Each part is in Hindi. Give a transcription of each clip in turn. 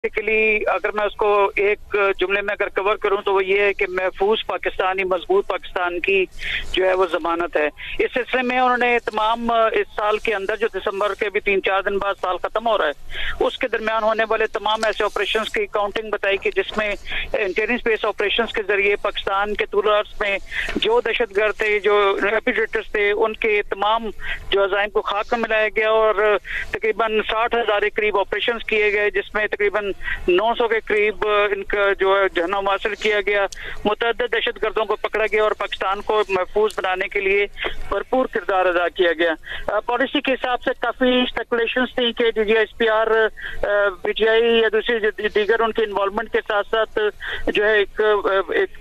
बेसिकली अगर मैं उसको एक जुमले में अगर कवर करूं तो वो ये है कि महफूज पाकिस्तानी, मजबूत पाकिस्तान की जो है वो जमानत है। इस सिलसिले में उन्होंने तमाम इस साल के अंदर जो दिसंबर के भी 3-4 दिन बाद साल खत्म हो रहा है उसके दरमियान होने वाले तमाम ऐसे ऑपरेशंस की काउंटिंग बताई कि जिसमें इंटेलिजेंस स्पेस ऑपरेशंस के जरिए पाकिस्तान के तूर्स में जो दहशतगर्द थे, जो रेपिडेटर्स थे, उनके तमाम जो अज़ाइम को खाक में मिलाया गया और तकरीबन 60,000 के करीब ऑपरेशन किए गए, जिसमें तकरीबन 900 के करीब इनका जो है जहन्नुम हासिल किया गया। मुतअद्दिद दहशतगर्दों को पकड़ा गया और पाकिस्तान को महफूज बनाने के लिए भरपूर किरदार अदा किया गया। पॉलिसी के हिसाब से काफी स्पेकुलेशंस थी कि DGISPR, PTI या दूसरी दीगर उनके इन्वॉल्वमेंट के साथ साथ जो है एक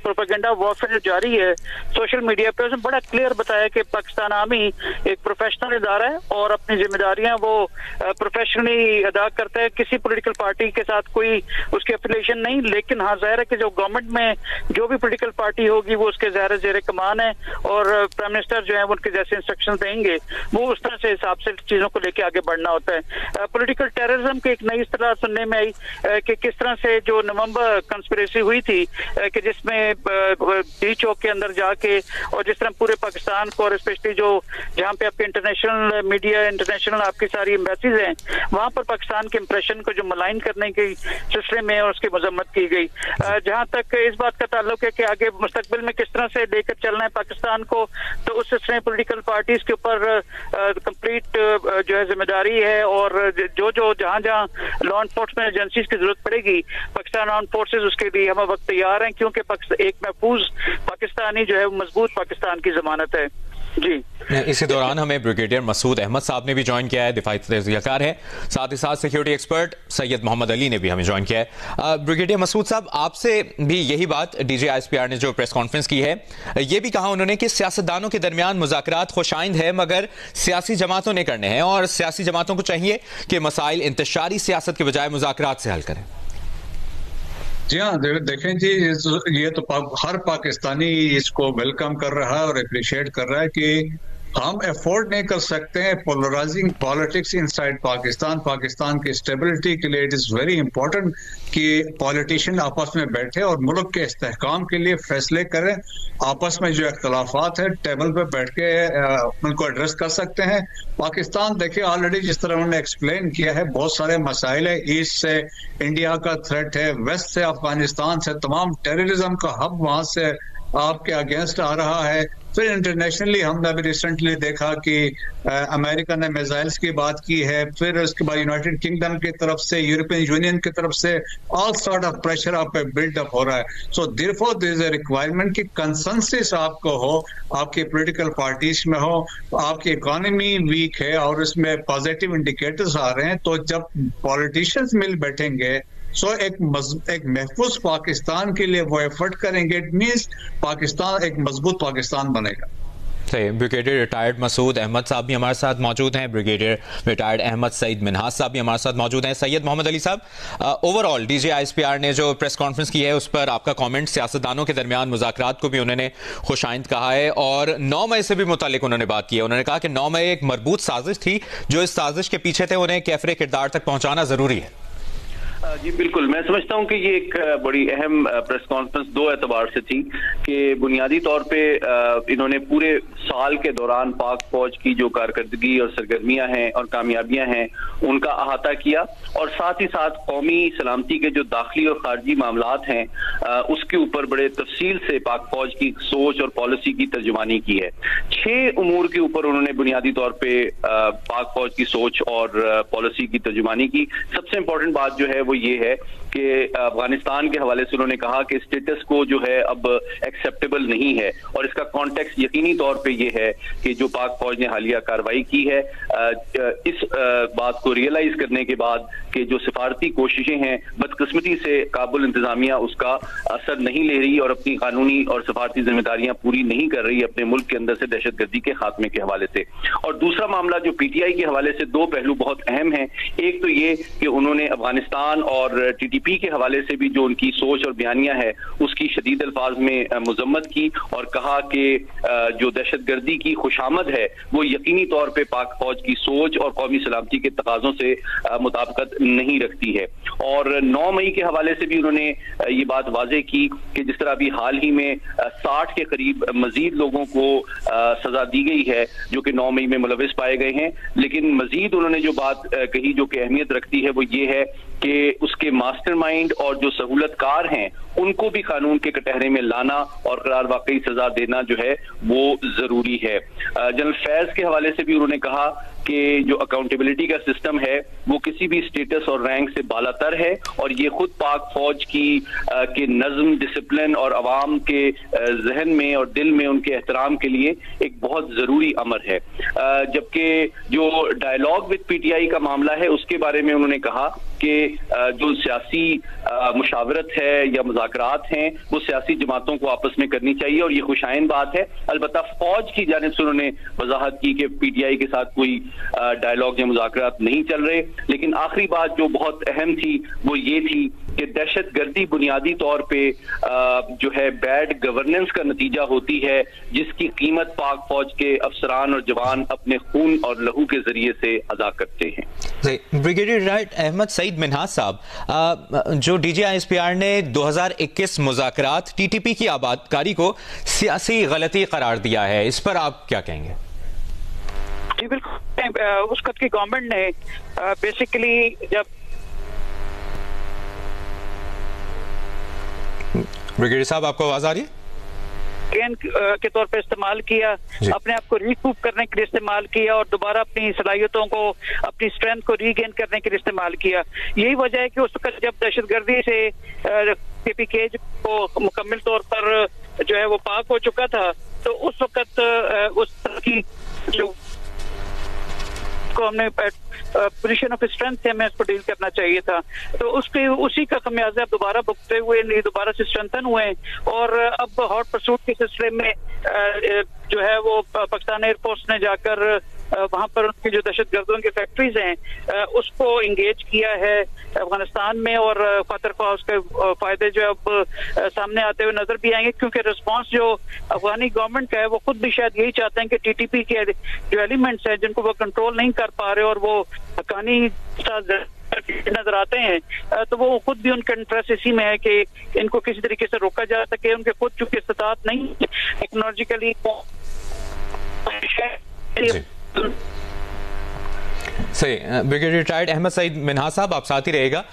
प्रोपेगेंडा वॉरफेयर जारी है सोशल मीडिया पे। उसने बड़ा क्लियर बताया कि पाकिस्तान आर्मी एक प्रोफेशनल इदारा है और अपनी जिम्मेदारियां वो प्रोफेशनली अदा करता है। किसी पॉलिटिकल पार्टी के साथ कोई उसकी एफिलिएशन नहीं, लेकिन हाँ जाहिर है कि जो गवर्नमेंट में जो भी पॉलिटिकल पार्टी होगी वो उसके ज़ाहिर जेर कमान है और प्राइम मिनिस्टर जो है उनके जैसे इंस्ट्रक्शन देंगे वो उस तरह से हिसाब से चीजों को लेकर आगे बढ़ना होता है। पॉलिटिकल टेररिज्म की एक नई इस्तिलाह सुनने में आई कि किस तरह से जो नवंबर कंस्पिरेसी हुई थी कि जिसमें डी चौक के अंदर जाके और जिस तरह पूरे पाकिस्तान को और स्पेशली जो जहाँ पे आपके इंटरनेशनल मीडिया, इंटरनेशनल आपकी सारी एम्बेसीज हैं, वहां पर पाकिस्तान के इंप्रेशन को जो मलाइन करने के सिलसिले में और उसकी मजम्मत की गई। जहां तक इस बात का ताल्लुक है कि आगे मुस्तकबिल में किस तरह से लेकर चलना है पाकिस्तान को, तो उस सिलसिले में पॉलिटिकल पार्टीज के ऊपर कंप्लीट जो है जिम्मेदारी है और जो जहां जहां लॉ एनफोर्समेंट एजेंसीज की जरूरत पड़ेगी पाकिस्तान आर्म्ड फोर्सेज उसके लिए हम वक्त तैयार हैं, क्योंकि एक महफूज पाकिस्तानी जो है मजबूत पाकिस्तान की जमानत है। जी, इसी दौरान हमें ब्रिगेडियर मसूद अहमद साहब ने भी ज्वाइन किया है, दिफाई तजज़ियाकार है, साथ ही साथ सिक्योरिटी एक्सपर्ट सैयद मोहम्मद अली ने भी हमें ज्वाइन किया है। ब्रिगेडियर मसूद साहब, आपसे भी यही बात DGISPR ने जो प्रेस कॉन्फ्रेंस की है ये भी कहा उन्होंने कि सियासतदानों के दरमियान मुज़ाकरात खुशाइंद है मगर सियासी जमातों ने करने हैं और सियासी जमातों को चाहिए कि मसाइल इंतशारी सियासत के बजाय मुज़ाकरात से हल करें। जी हाँ, देखें जी, ये तो हर पाकिस्तानी इसको वेलकम कर रहा है और अप्रिशिएट कर रहा है कि हम अफोर्ड नहीं कर सकते हैं polarising politics inside Pakistan. Pakistan की स्टेबिलिटी के लिए इट इज़ वेरी इंपॉर्टेंट कि पॉलिटिशियन आपस में बैठे और मुल्क के इस्तेहकाम के लिए फैसले करें। आपस में जो इख्तलाफात है टेबल पे बैठ के उनको एड्रेस कर सकते हैं। पाकिस्तान देखिए ऑलरेडी जिस तरह उन्होंने एक्सप्लेन किया है, बहुत सारे मसाइल है। ईस्ट से इंडिया का थ्रेट है, वेस्ट से अफगानिस्तान से तमाम टेररिज्म का हब वहां से आपके अगेंस्ट आ रहा है। फिर इंटरनेशनली हमने अभी रिसेंटली देखा कि अमेरिका ने मिसाइल्स की बात की है, फिर उसके बाद यूनाइटेड किंगडम की तरफ से, यूरोपियन यूनियन की तरफ से ऑल सॉर्ट ऑफ प्रेशर आप पे बिल्डअप हो रहा है। So therefore there is a requirement कि कंसेंसस आपको हो, आपके पॉलिटिकल पार्टीज में हो, आपकी इकोनॉमी वीक है और इसमें पॉजिटिव इंडिकेटर्स आ रहे हैं, तो जब पॉलिटिशियंस मिल बैठेंगे एक महफूज पाकिस्तान के लिए वो एफर्ट करेंगे, इट मीन्स पाकिस्तान एक मजबूत पाकिस्तान बनेगा। ब्रिगेडियर रिटायर्ड मसूद अहमद साहब भी हमारे साथ मौजूद हैं, ब्रिगेडियर रिटायर्ड अहमद सईद मिन्हाज साहब भी हमारे साथ मौजूद हैं। सैयद मोहम्मद अली साहब, ओवरऑल DGISPR ने जो प्रेस कॉन्फ्रेंस की है उस पर आपका कमेंट, सियासतदानों के दरमियान मुज़ाकरात को भी उन्होंने खुशाइंद कहा है और 9 मई से भी मुतालिक उन्होंने बात की है। उन्होंने कहा कि 9 मई एक मरबूत साजिश थी, जो इस साजिश के पीछे थे उन्हें कैफरे किरदार तक पहुंचाना जरूरी है। जी बिल्कुल, मैं समझता हूं कि ये एक बड़ी अहम प्रेस कॉन्फ्रेंस दो एतबार से थी कि बुनियादी तौर पे इन्होंने पूरे साल के दौरान पाक फौज की जो कारकर्दगी और सरगर्मियां हैं और कामयाबियां हैं उनका अहाता किया और साथ ही साथ कौमी सलामती के जो दाखिली और खारजी मामलात हैं उसके ऊपर बड़े तफसील से पाक फौज की सोच और पॉलिसी की तर्जुमानी की है। 6 उमूर के ऊपर उन्होंने बुनियादी तौर पे पाक फौज की सोच और पॉलिसी की तर्जुमानी की। सबसे इंपॉर्टेंट बात जो है वो ये है कि अफगानिस्तान के हवाले से उन्होंने कहा कि स्टेटस को जो है अब एक्सेप्टेबल नहीं है और इसका कॉन्टेक्स्ट यकीनी तौर पे ये है कि जो पाक फौज ने हालिया कार्रवाई की है, इस बात को रियलाइज करने के बाद कि जो सिफारती कोशिशें हैं बदकिस्मती से काबुल इंतजामिया उसका असर नहीं ले रही और अपनी कानूनी और सिफारती जिम्मेदारियां पूरी नहीं कर रही अपने मुल्क के अंदर से दहशतगर्दी के खात्मे के हवाले से। और दूसरा मामला जो PTI के हवाले से 2 पहलू बहुत अहम हैं। एक तो ये कि उन्होंने अफगानिस्तान तालिबान और टीटीपी के हवाले से भी जो उनकी सोच और बयानियां है उसकी शदीद अल्फाज में मजम्मत की और कहा कि जो दहशतगर्दी की खुशामद है वो यकीनी तौर पे पाक फौज की सोच और कौमी सलामती के तकाजों से मुताबिकत नहीं रखती है। और 9 मई के हवाले से भी उन्होंने ये बात वाजे की कि जिस तरह अभी हाल ही में 60 के करीब मजीद लोगों को सजा दी गई है जो कि 9 मई में मुलविस पाए गए हैं, लेकिन मजीद उन्होंने जो बात कही जो कि अहमियत रखती है वो ये है कि उसके मास्टरमाइंड और जो सहूलतकार हैं उनको भी कानून के कटहरे में लाना और करार वाकई सजा देना जो है वो जरूरी है। जनरल फैज के हवाले से भी उन्होंने कहा कि जो अकाउंटेबिलिटी का सिस्टम है वो किसी भी स्टेटस और रैंक से बालातर है और ये खुद पाक फौज की के नज्म, डिसिप्लिन और अवाम के जहन में और दिल में उनके एहतराम के लिए एक बहुत जरूरी अमर है। जबकि जो डायलॉग विद पीटीआई का मामला है उसके बारे में उन्होंने कहा कि जो सियासी मुशावरत है या मुज़ाकरात हैं वो सियासी जमातों को आपस में करनी चाहिए और ये खुशाइन बात है। अलबत्ता फौज की जानिब से उन्होंने वजाहत की कि पीटीआई के साथ कोई डायलॉग या मुज़ाकरात नहीं चल रहे। लेकिन आखिरी बात जो बहुत अहम थी वो ये थी कि दहशतगर्दी बुनियादी तौर पे जो है बैड गवर्नेंस का नतीजा होती है जिसकी कीमत पाक फौज के अफसरान और जवान अपने खून और लहू के जरिए से अदा करते हैं। ब्रिगेडियर राइट अहमद सईद मिन्हाज साहब, जो DGISPR ने 2021 मुज़ाकरात टीटीपी की आबादकारी को सियासी गलती करार दिया है, इस पर आप क्या कहेंगे? जी बिल्कुल, उस वक्त की गवर्नमेंट ने बेसिकली जब ब्रिगेडियर साहब आपको आवाज आ रही है? के तौर पे इस्तेमाल किया, अपने आप को रिकूप करने के लिए इस्तेमाल किया और दोबारा अपनी सलाहियतों को, अपनी स्ट्रेंथ को रीगेन करने के लिए इस्तेमाल किया। यही वजह है कि उस वक्त जब दहशतगर्दी से KPK को मुकम्मल तौर पर जो है वो पाक हो चुका था तो उस वक्त उस तरह की जो को हमने पोजीशन ऑफ स्ट्रेंथ से हमें इसको डील करना चाहिए था, तो उसके उसी का खमियाजा दोबारा भुगतते हुए दोबारा से स्ट्रेंथन हुए और अब हॉट परसूट के सिलसिले में जो है वो पाकिस्तान एयरफोर्स ने जाकर वहां पर उनकी जो दहशतगर्दों की फैक्ट्रीज हैं उसको इंगेज किया है अफगानिस्तान में और खतरख्वाह उसके फायदे जो अब सामने आते हुए नजर भी आएंगे क्योंकि रिस्पांस जो अफगानी गवर्नमेंट का है वो खुद भी शायद यही चाहते हैं कि टीटीपी के जो एलिमेंट्स हैं जिनको वो कंट्रोल नहीं कर पा रहे और वो हकानी नजर आते हैं तो वो खुद भी उनका इंटरेस्ट इसी में है कि इनको किसी तरीके से रोका जा सके। उनके खुद चूंकि इस्तात नहीं टेक्नोलॉजिकली सही। ब्रिगेडियर रिटायर्ड अहमद सईद मिन्हाज साहब आप साथ ही रहेगा,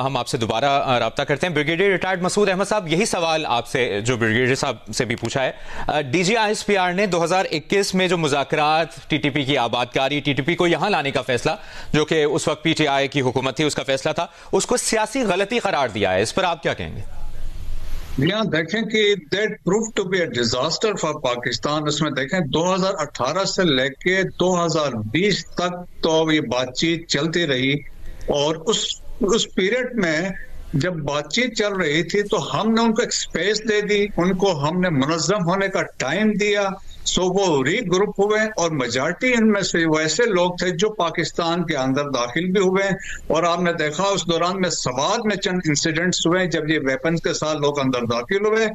हम आपसे दोबारा राब्ता करते हैं। ब्रिगेडियर रिटायर्ड मसूद अहमद साहब, यही सवाल आपसे जो ब्रिगेडियर साहब से भी पूछा है। DGISPR ने 2021 में जो मुज़ाकरात टीटीपी की आबादकारी, टीटीपी को यहां लाने का फैसला जो कि उस वक्त PTI की हुकूमत थी उसका फैसला था, उसको सियासी गलती करार दिया है, इस पर आप क्या कहेंगे? यहाँ देखें कि that prove to be a disaster for Pakistan. उसमें देखें 2018 से लेके 2020 तक तो ये बातचीत चलती रही और उस पीरियड में जब बातचीत चल रही थी तो हमने उनको एक स्पेस दे दी, उनको हमने मुनज़्ज़म होने का टाइम दिया, सो वो रीग्रुप हुए और मेजॉरिटी इनमें से वैसे लोग थे जो पाकिस्तान के अंदर दाखिल भी हुए और आपने देखा उस दौरान में सवाद में चंद इंसिडेंट्स हुए जब ये वेपन के साथ लोग अंदर दाखिल हुए।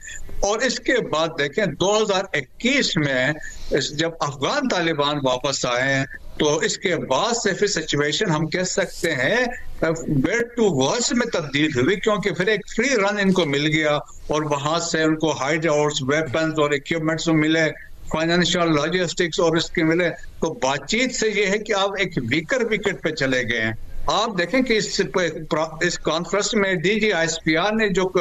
और इसके बाद देखें 2021 में जब अफगान तालिबान वापस आए तो इसके बाद से फिर सिचुएशन हम कह सकते हैं बेड टू वर्स में तब्दील हुई क्योंकि फिर एक फ्री रन इनको मिल गया और वहां से उनको हाइड आउट्स, वेपन्स और इक्विपमेंट्स मिले, फाइनेंशियल लॉजिस्टिक्स और इसके मिले। तो बातचीत से ये है कि आप एक वीकर विकेट पे चले गए हैं। आप देखें कि इस कॉन्फ्रेंस में DGISPR ने जो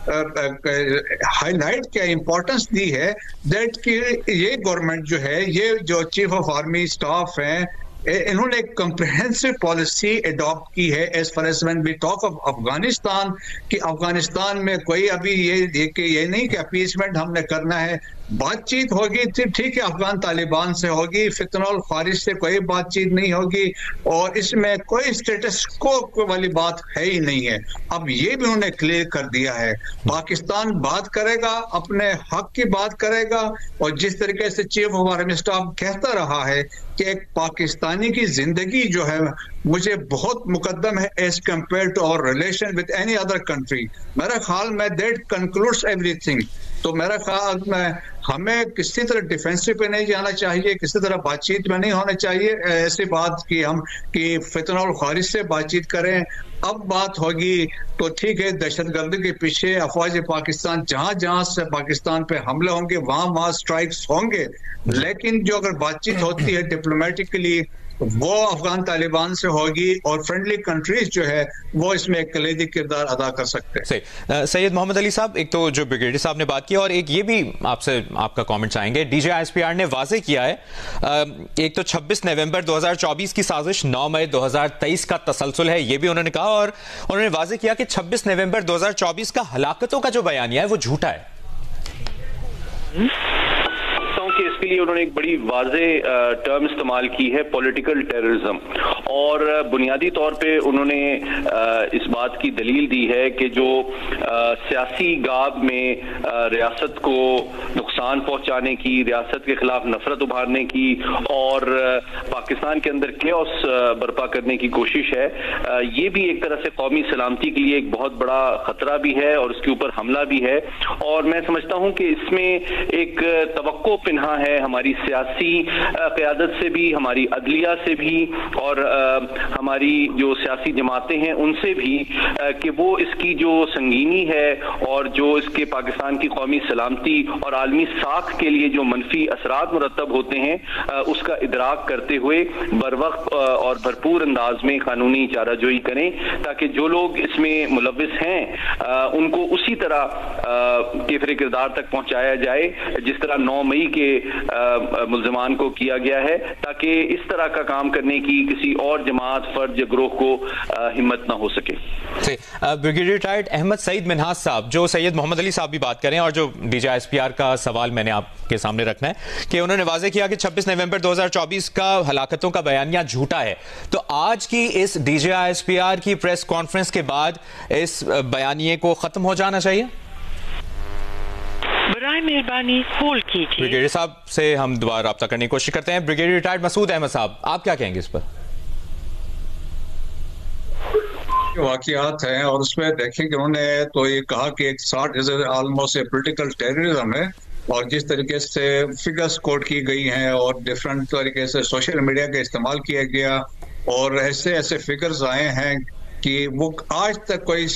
हाईलाइट क्या इंपॉर्टेंस दी है दैट कि ये गवर्नमेंट जो है, ये जो चीफ ऑफ आर्मी स्टाफ हैं, इन्होंने एक कम्प्रिहेंसिव पॉलिसी अडॉप्ट की है as far as when we talk of Afghanistan कि अफगानिस्तान में कोई अभी ये नहीं कि अपीसमेंट हमने करना है, बातचीत होगी ठीक है, अफगान तालिबान से होगी, फितनल खारिज से कोई बातचीत नहीं होगी, और इसमें कोई स्टेटस को वाली बात है ही नहीं है। अब ये भी उन्होंने क्लियर कर दिया है, पाकिस्तान बात करेगा, अपने हक की बात करेगा, और जिस तरीके से चीफ ऑफ आर्मी स्टाफ कहता रहा है कि एक पाकिस्तानी की जिंदगी जो है मुझे बहुत मुकद्दम है as compare to our relation with any other country. मेरा ख्याल में दैट कंक्लूड्स एवरीथिंग। तो मेरा ख्याल में हमें किसी तरह डिफेंसिव पे नहीं जाना चाहिए, किसी तरह बातचीत में नहीं होना चाहिए। ऐसी बात कि हम कि फितनल खारिज से बातचीत करें। अब बात होगी तो ठीक है, दहशतगर्दी के पीछे अफवाज पाकिस्तान जहां जहां से पाकिस्तान पे हमले होंगे वहां स्ट्राइक्स होंगे, लेकिन जो अगर बातचीत होती है डिप्लोमेटिकली वो अफगान तालिबान से होगी, और फ्रेंडली कंट्रीज जो है वो इसमें एक कलीदी किरदार अदा कर सकते हैं। सही। सैयद मोहम्मद अली साहब, एक तो जो ब्रिगेडियर साहब ने बात की, और एक ये भी आपसे आपका कमेंट चाहेंगे। DGISPR ने वाजे किया है, एक तो 26 नवंबर 2024 की साजिश 9 मई 2023 का तसलसल है, ये भी उन्होंने कहा, और उन्होंने वाजे किया कि 26 नवंबर 2024 का हलाकतों का जो बयानिया है वो झूठा है। कि इसके लिए उन्होंने एक बड़ी वाज़े टर्म इस्तेमाल की है, पॉलिटिकल टेररिज्म, और बुनियादी तौर पे उन्होंने इस बात की दलील दी है कि जो सियासी गाब में रियासत को नुकसान पहुंचाने की, रियासत के खिलाफ नफरत उभारने की और पाकिस्तान के अंदर केओस बर्पा करने की कोशिश है, ये भी एक तरह से कौमी सलामती के लिए एक बहुत बड़ा खतरा भी है और उसके ऊपर हमला भी है। और मैं समझता हूं कि इसमें एक तवक्को पिन्हा है हमारी सियासी क़यादत से भी, हमारी अदलिया से भी, और हमारी जो सियासी जमातें हैं उनसे भी, कि वो इसकी जो संगीनी है और जो इसके पाकिस्तान की कौमी सलामती और आलमी साख के लिए जो मनफी असरात मुरतब होते हैं उसका इदराक करते हुए बरवक्त और भरपूर अंदाज में कानूनी चाराजोई करें, ताकि जो लोग इसमें मुलव्विस हैं उनको उसी तरह के फिर किरदार तक पहुंचाया जाए जिस तरह 9 मई के मुल्ज़िमान को किया गया है, ताकि इस तरह का काम करने की किसी और जमात, फर्द या ग्रोह को हिम्मत ना हो सके। ब्रिगेडियर रिटायर्ड अहमद सईद मिन्हाज साहब, जो सैयद मोहम्मद अली साहब भी बात करें, और जो DGISPR का सवाल मैंने आपके सामने रखना है कि उन्होंने वाजे किया कि 26 नवंबर 2024 का हलाकतों का बयानिया झूठा है, तो आज की इस DGISPR की प्रेस कॉन्फ्रेंस के बाद इस बयानिए को खत्म हो जाना चाहिए? मेहरबानी होल्ड कीजिए। ब्रिगेडियर साहब से हम दोबारा राब्ता करने की कोशिश करते हैं। ब्रिगेडियर रिटायर्ड मसूद अहमद साहब, आप क्या कहेंगे इस पर? वाकयात हैं और उसमें देखें कि उन्होंने तो ये कहा कि एक 60 ऑलमोस्ट पॉलिटिकल टेररिज्म है, और जिस तरीके से फिगर्स कोट की गई हैं और डिफरेंट तरीके से सोशल मीडिया का इस्तेमाल किया गया, और ऐसे ऐसे फिगर्स आए हैं कि वो आज तक कोई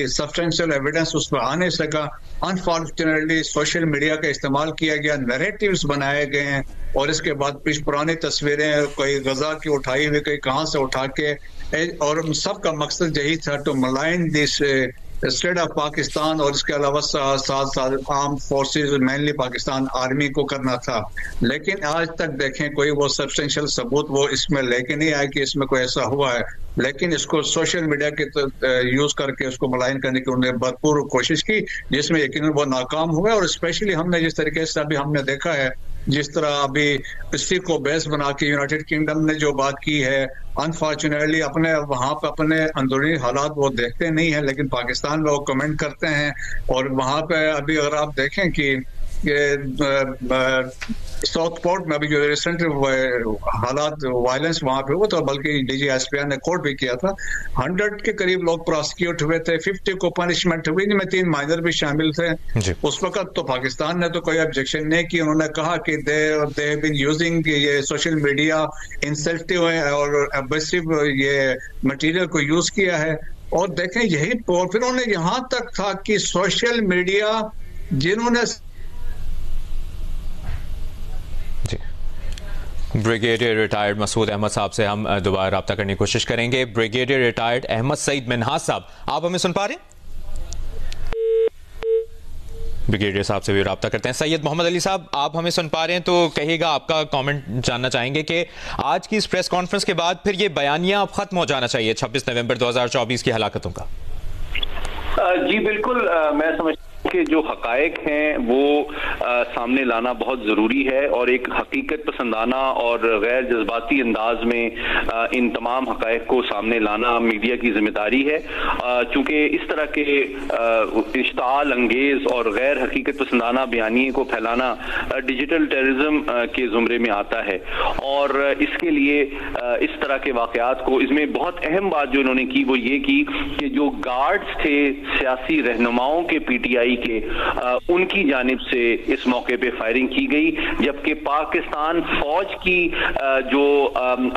सब्सटेंशियल एविडेंस उस पर आ नहीं सका। अनफॉर्चुनेटली सोशल मीडिया का इस्तेमाल किया गया, नैरेटिव्स बनाए गए हैं, और इसके बाद कुछ पुरानी तस्वीरें कोई गजा की उठाई हुई, कोई कहाँ से उठा के, और सबका मकसद यही था to malign this state of Pakistan, और इसके अलावा साथ arm forces mainly Pakistan army को करना था। लेकिन आज तक देखें कोई वो सब्सटेंशियल सबूत वो इसमें लेके नहीं आए कि इसमें कोई ऐसा हुआ है, लेकिन इसको सोशल मीडिया के यूज करके उसको मलाइन करने की उन्होंने भरपूर कोशिश की, जिसमें यकीनन वो नाकाम हुआ। और स्पेशली हमने जिस तरीके से अभी हमने देखा है, जिस तरह अभी इसी को बेस बना के यूनाइटेड किंगडम ने जो बात की है, अनफॉर्चुनेटली अपने वहाँ पे अपने अंदरूनी हालात वो देखते नहीं है, लेकिन पाकिस्तान में वो कमेंट करते हैं। और वहाँ पे अभी अगर आप देखें कि साउथपोर्ट में अभी जो रिसेंट हालात वायलेंस वहां पे हुआ था, बल्कि DGISPR ने कोर्ट भी किया था, 100 के करीब लोग प्रोसिक्यूट हुए थे, 50 को पनिशमेंट हुई, जिनमें 3 माइनर भी शामिल थे। उस वक्त तो पाकिस्तान ने तो कोई ऑब्जेक्शन नहीं की, उन्होंने कहा कि दे हैव बीन यूजिंग ये सोशल मीडिया इंसल्टिव और एब्रेसिव ये मटेरियल को यूज किया है। और देखें यही, और फिर उन्होंने यहाँ तक था कि सोशल मीडिया जिन्होंने ब्रिगेडियर रिटायर्ड मसूद अहमद साहब से हम दोबारा राब्ता करने की कोशिश करेंगे। ब्रिगेडियर रिटायर्ड अहमद सईद मिन्हाज साहब, आप हमें सुन पा रहे हैं? ब्रिगेडियर साहब से भी राब्ता करते हैं। सैयद मोहम्मद अली साहब, आप हमें सुन पा रहे हैं तो कहिएगा, आपका कमेंट जानना चाहेंगे कि आज की इस प्रेस कॉन्फ्रेंस के बाद फिर ये बयानिया अब खत्म हो जाना चाहिए 26 नवंबर 2024 की हलाकतों का। जी बिल्कुल, मैं समझ के जो हकायक हैं वो सामने लाना बहुत जरूरी है और एक हकीकत पसंदाना और गैर जज्बाती अंदाज में इन तमाम हकायक को सामने लाना मीडिया की जिम्मेदारी है, चूंकि इस तरह के इश्ताल अंगेज और गैर हकीकत पसंदाना बयानिए को फैलाना डिजिटल टेररिज्म के जुमरे में आता है। और इसके लिए इस तरह के वाकयात को, इसमें बहुत अहम बात जो इन्होंने की वो ये की कि जो गार्ड्स थे सियासी रहनुमाओं के पीटीआई के, उनकी जानिब से इस मौके पे फायरिंग की गई, जबकि पाकिस्तान फौज की जो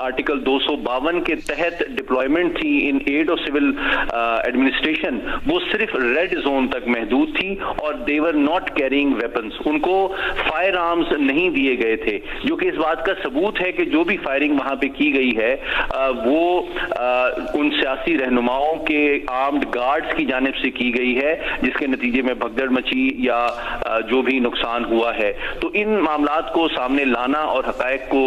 आर्टिकल 252 के तहत डिप्लॉयमेंट थी in aid of civil administration, वो सिर्फ रेड जोन तक महदूद थी और दे वर नॉट कैरिंग वेपन्स, उनको फायर आर्म्स नहीं दिए गए थे, जो कि इस बात का सबूत है कि जो भी फायरिंग वहां पे की गई है वो उन सियासी रहनुमाओं के आर्म्ड गार्ड्स की जानिब से की गई है, जिसके नतीजे में भगदड़ मची या जो भी नुकसान हुआ है। तो इन मामलात को सामने लाना और हकायक को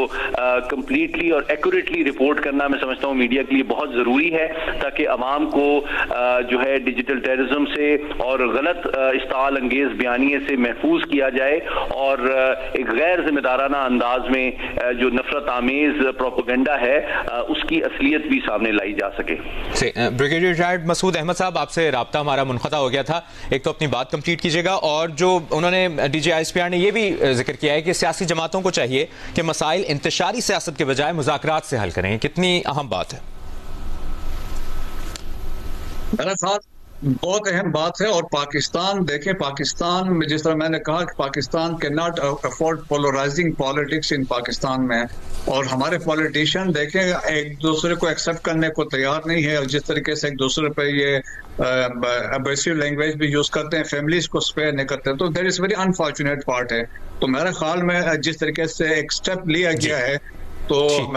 कंप्लीटली और एक्यूरेटली रिपोर्ट करना मैं समझता हूँ मीडिया के लिए बहुत जरूरी है, ताकि अवाम को जो है डिजिटल टेररिज्म से और गलत इश्ताल अंगेज बयानिए से महफूज किया जाए और एक गैर जिम्मेदाराना अंदाज में जो नफरत आमेज प्रोपेगेंडा है उसकी असलियत भी सामने लाई जा सके। ब्रिगेडियर रिटायर्ड मसूद अहमद साहब, आपसे राब्ता हमारा मुनक़ता हो गया था, एक तो अपनी बात कंप्लीट कीजिएगा, और जो उन्होंने डीजीआईएसपीआर ने यह भी जिक्र किया है कि सियासी जमातों को चाहिए कि मसाइल इंतशारी सियासत के बजाय मुज़ाकरात से हल करें, कितनी अहम बात है? मेरा साथ बहुत अहम बात है। और पाकिस्तान देखें, पाकिस्तान में जिस तरह मैंने कहा कि Pakistan can not afford polarising politics in Pakistan में, और हमारे पॉलिटिशियन देखें एक दूसरे को एक्सेप्ट करने को तैयार नहीं है, और जिस तरीके से एक दूसरे पे ये अब्रेसिव लैंग्वेज भी यूज करते हैं, फैमिलीज को स्पेयर नहीं करते, तो that is very unfortunate part है। तो मेरे ख्याल में जिस तरीके से एक स्टेप लिया गया है तो